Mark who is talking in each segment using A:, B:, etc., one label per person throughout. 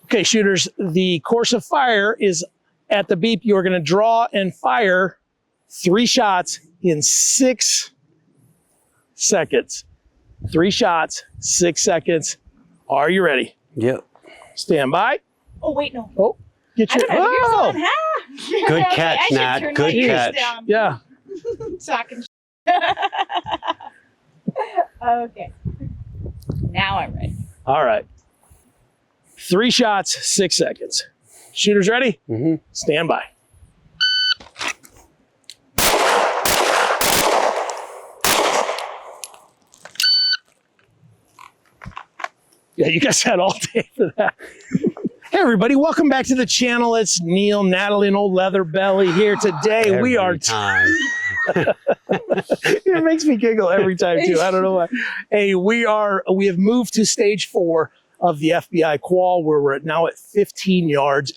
A: Okay, shooters, the course of fire is at the beep. You're going to draw and fire 3 shots in 6 seconds. 3 shots, 6 seconds. Are you ready?
B: Yep.
A: Stand by.
C: Oh, wait, no.
A: Oh, get your...
C: Oh!
B: Good catch, Nat. Good catch.
A: Yeah.
C: So I can... Okay. Now I'm ready.
A: All right. 3 shots, 6 seconds. Shooters ready?
B: Mm-hmm.
A: Stand by. Yeah, you guys had all day for that. Hey everybody, welcome back to the channel. It's Neil, Natalie, and old Leather Belly here today.
B: Every time.
A: It makes me giggle every time too. I don't know why. Hey, we have moved to stage 4 of the FBI qual, where we're now at 15 yards.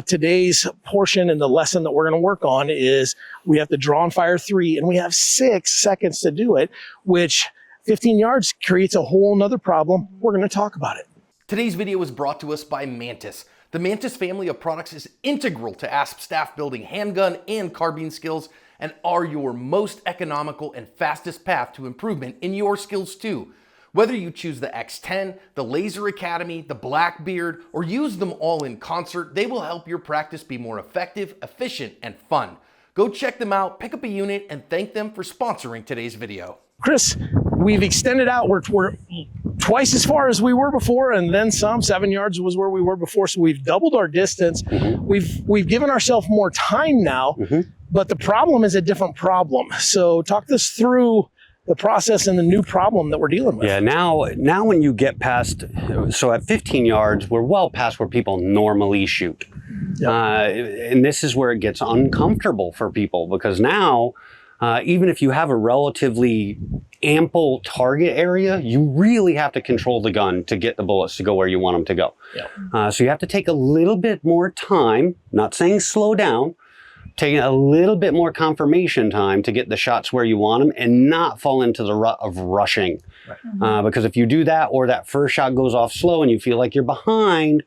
A: Today's portion and the lesson that we're going to work on is we have to draw and fire 3, and we have 6 seconds to do it, which 15 yards creates a whole nother problem. We're going to talk about it.
D: Today's video is brought to us by Mantis. The Mantis family of products is integral to ASP staff building handgun and carbine skills and are your most economical and fastest path to improvement in your skills too. Whether you choose the X10, the Laser Academy, the Blackbeard, or use them all in concert, they will help your practice be more effective, efficient, and fun. Go check them out, pick up a unit, and thank them for sponsoring today's video.
A: Chris, we've extended out. We're twice as far as we were before, and then some. 7 yards was where we were before, so we've doubled our distance.
B: Mm-hmm.
A: We've given ourselves more time now, but the problem is a different problem. So talk us through the process and the new problem that we're dealing with.
B: Yeah, now when you get past, so at 15 yards, we're well past where people normally shoot.
A: Yep.
B: And this is where it gets uncomfortable for people, because now, even if you have a relatively ample target area, you really have to control the gun to get the bullets to go where you want them to go.
A: Yep.
B: So you have to take a little bit more time, not saying slow down, taking a little bit more confirmation time to get the shots where you want them and not fall into the rut of rushing. Right. Because if you do that, or that first shot goes off slow and you feel like you're behind,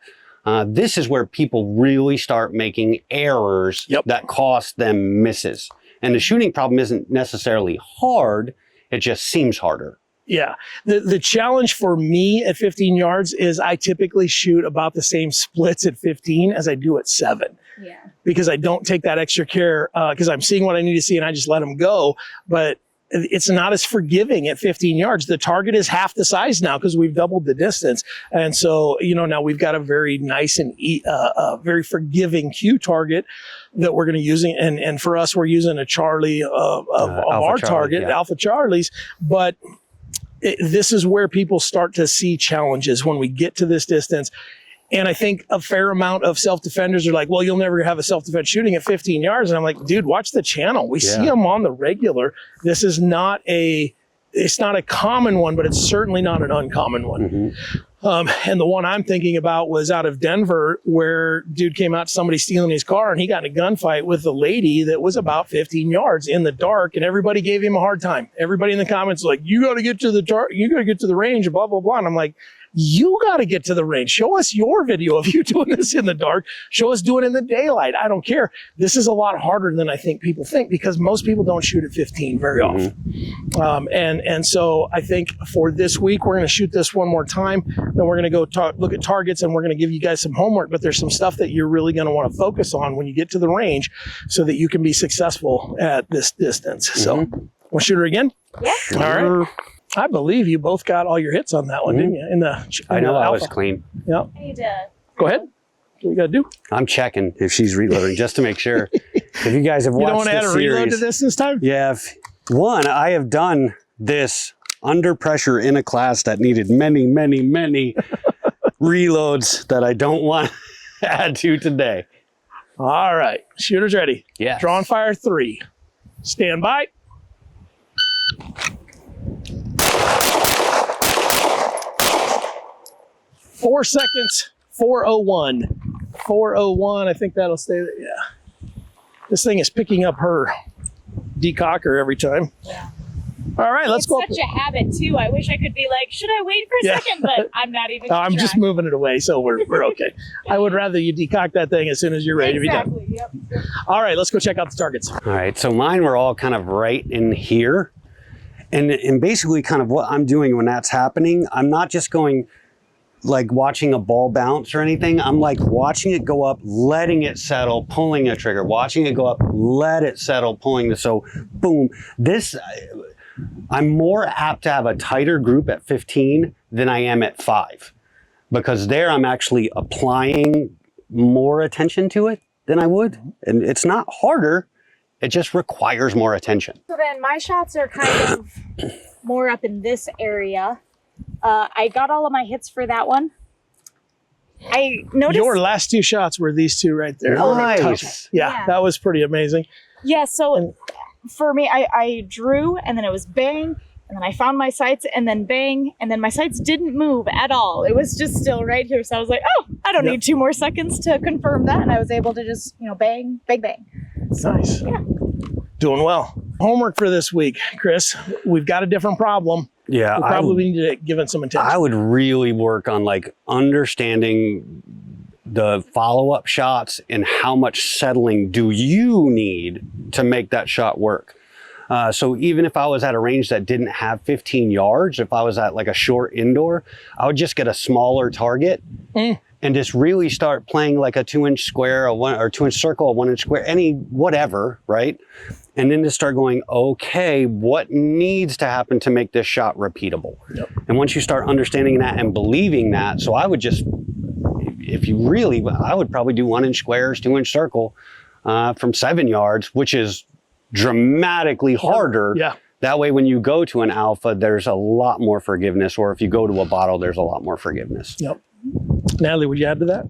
B: this is where people really start making errors that cost them misses. And the shooting problem isn't necessarily hard, it just seems harder.
A: Yeah. The challenge for me at 15 yards is I typically shoot about the same splits at 15 as I do at 7.
C: Yeah.
A: Because I don't take that extra care, because I'm seeing what I need to see and I just let them go. But it's not as forgiving at 15 yards. The target is half the size now because we've doubled the distance. And so, now we've got a very nice and very forgiving cue target that we're going to use. And for us, we're using a Charlie of our target, Alpha Charlies. But this is where people start to see challenges when we get to this distance. And I think a fair amount of self-defenders are like, well, you'll never have a self-defense shooting at 15 yards. And I'm like, dude, watch the channel. We see them on the regular. This is it's not a common one, but it's certainly not an uncommon one. And the one I'm thinking about was out of Denver, where dude came out to somebody stealing his car and he got in a gunfight with a lady that was about 15 yards in the dark, and everybody gave him a hard time. Everybody in the comments was like, you got to get to the range, blah, blah, blah. And I'm like, you got to get to the range. Show us your video of you doing this in the dark. Show us doing it in the daylight. I don't care. This is a lot harder than I think people think, because most people don't shoot at 15 very often. And so I think for this week, we're going to shoot this one more time. Then we're going to go look at targets, and we're going to give you guys some homework. But there's some stuff that you're really going to want to focus on when you get to the range so that you can be successful at this distance. So we'll shoot her again.
C: Yeah.
A: All right. I believe you both got all your hits on that one, didn't you?
B: I know I
A: Alpha.
B: was clean.
A: Yeah.
C: I need to...
A: Go ahead. What you got to do?
B: I'm checking if she's reloading just to make sure. If you guys have watched
A: You don't want to add a reload to this time?
B: Yeah. I have done this under pressure in a class that needed many, many, many reloads that I don't want to add to today.
A: All right. Shooters ready.
B: Yeah.
A: Draw and fire 3. Stand by. Four seconds, 4:01. 4:01, I think that'll stay there, yeah. This thing is picking up her decocker every time.
C: Yeah.
A: All right, let's
C: It's
A: go.
C: such a habit too. I wish I could be like, should I wait for a
A: Yeah.
C: second? But I'm not even.
A: I'm just moving it away, so we're okay. I would rather you decoct that thing as soon as you're ready to be done.
C: Exactly. Yep.
A: All right, let's go check out the targets.
B: All right, so mine were all kind of right in here. And basically kind of what I'm doing when that's happening, I'm not just going like watching a ball bounce or anything. I'm like watching it go up, letting it settle, pulling a trigger, watching it go up, let it settle, pulling the, so boom. This, I'm more apt to have a tighter group at 15 than I am at 5, because there I'm actually applying more attention to it than I would. And it's not harder, it just requires more attention.
C: So then my shots are kind of more up in this area. I got all of my hits for that one. I noticed.
A: Your last 2 shots were these 2 right there.
B: Nice.
A: Yeah, that was pretty amazing.
C: Yeah, so for me, I drew and then it was bang, and then I found my sights and then bang, and then my sights didn't move at all. It was just still right here. So I was like, oh, I don't need 2 more seconds to confirm that. And I was able to just, bang, bang, bang. So,
A: Nice.
C: Yeah.
A: Doing well. Homework for this week, Chris. We've got a different problem.
B: Yeah,
A: We probably need to give it some attention.
B: I would really work on like understanding the follow-up shots and how much settling do you need to make that shot work. So even if I was at a range that didn't have 15 yards, if I was at like a short indoor, I would just get a smaller target and just really start playing like a 2-inch square, or 2-inch circle, a 1-inch square, any whatever, right? And then to start going, okay, what needs to happen to make this shot repeatable?
A: Yep.
B: And once you start understanding that and believing that, so I would just, if you really, I would probably do 1-inch squares, 2-inch circle from 7 yards, which is dramatically harder.
A: Yeah.
B: That way, when you go to an alpha, there's a lot more forgiveness, or if you go to a bottle, there's a lot more forgiveness.
A: Yep. Natalie, would you add to that?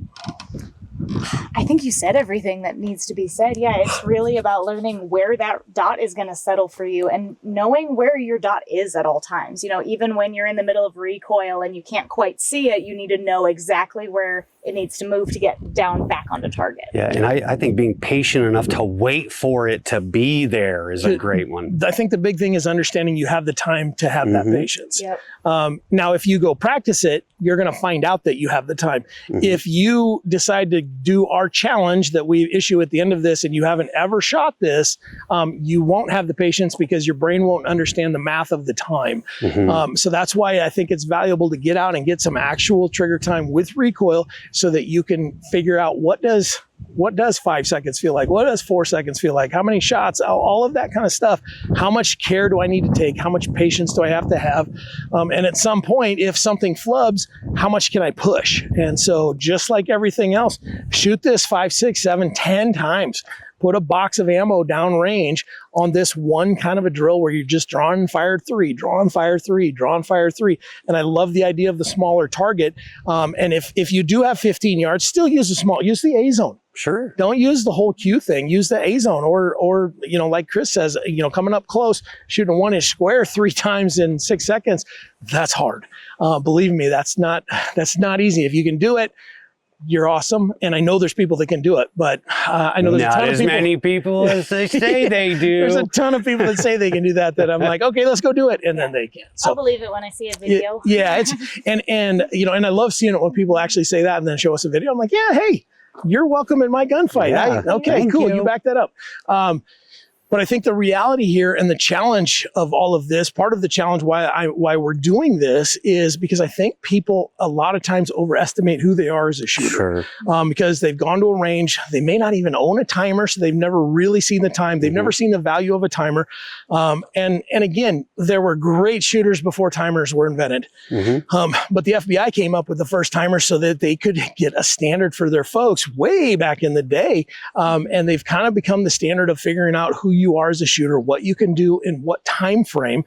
C: I think you said everything that needs to be said. Yeah, it's really about learning where that dot is going to settle for you and knowing where your dot is at all times. Even when you're in the middle of recoil and you can't quite see it, you need to know exactly where it needs to move to get down back onto target.
B: Yeah, and I think being patient enough to wait for it to be there is a great one.
A: I think the big thing is understanding you have the time to have that patience.
C: Yep.
A: Now, if you go practice it, you're going to find out that you have the time. If you decide to do our challenge that we issue at the end of this and you haven't ever shot this, you won't have the patience because your brain won't understand the math of the time. So that's why I think it's valuable to get out and get some actual trigger time with recoil so that you can figure out what does 5 seconds feel like? What does 4 seconds feel like? How many shots? All of that kind of stuff. How much care do I need to take? How much patience do I have to have? And at some point, if something flubs, how much can I push? And so just like everything else, shoot this 5, 6, 7, 10 times. Put a box of ammo down range on this one kind of a drill where you're just drawn and fired 3, drawn, fire 3, drawn, fire 3. And I love the idea of the smaller target. And if you do have 15 yards, still use the A zone.
B: Sure.
A: Don't use the whole Q thing. Use the A zone or like Chris says, coming up close, shooting a 1-inch square 3 times in 6 seconds. That's hard. Believe me, that's not easy. If you can do it, you're awesome. And I know there's people that can do it, but I know there's
B: not
A: a ton
B: as
A: of people.
B: many people as they say they do.
A: There's a ton of people that say they can do that I'm like, okay, let's go do it. And then they can't.
C: I'll believe it when I see a video.
A: Yeah, it's and I love seeing it when people actually say that and then show us a video. I'm like, yeah, hey, you're welcome in my gunfight.
B: Yeah,
A: Okay,
B: thank
A: cool.
B: you.
A: You back that up. But I think the reality here and the challenge of all of this, part of the challenge why we're doing this is because I think people a lot of times overestimate who they are as a shooter.
B: Sure.
A: Because they've gone to a range, they may not even own a timer, so they've never really seen the time. They've never seen the value of a timer. And again, there were great shooters before timers were invented. But the FBI came up with the first timer so that they could get a standard for their folks way back in the day. And they've kind of become the standard of figuring out who you are as a shooter, what you can do in what time frame,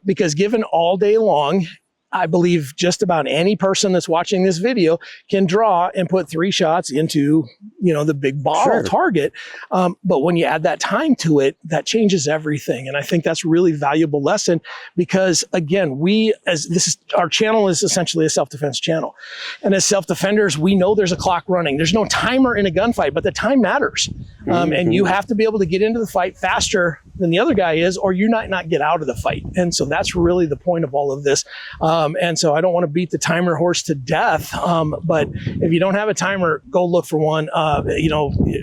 A: because given all day long, I believe just about any person that's watching this video can draw and put 3 shots into, the big bottle target. But when you add that time to it, that changes everything. And I think that's a really valuable lesson because again, our channel is essentially a self-defense channel. And as self-defenders, we know there's a clock running. There's no timer in a gunfight, but the time matters. And you have to be able to get into the fight faster than the other guy is, or you might not get out of the fight. And so that's really the point of all of this. And so I don't want to beat the timer horse to death. But if you don't have a timer, go look for one.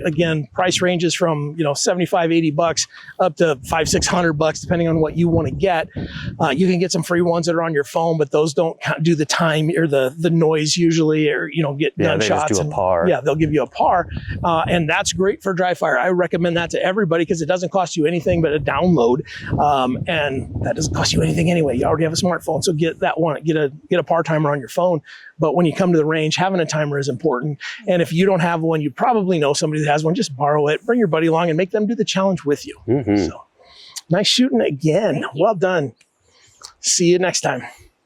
A: Again, price ranges from, $75, $80 up to $500-$600, depending on what you want to get. You can get some free ones that are on your phone, but those don't do the time or the noise usually, or, get gunshots.
B: They just do a par.
A: Yeah, they'll give you a par. And that's great for dry fire. I recommend that to everybody because it doesn't cost you anything but a download. And that doesn't cost you anything anyway. You already have a smartphone, so get that one. Get a par timer on your phone. But when you come to the range, having a timer is important. And if you don't have one, you probably know somebody that has one. Just borrow it, bring your buddy along, and make them do the challenge with you. So, nice shooting again. Well done. See you next time.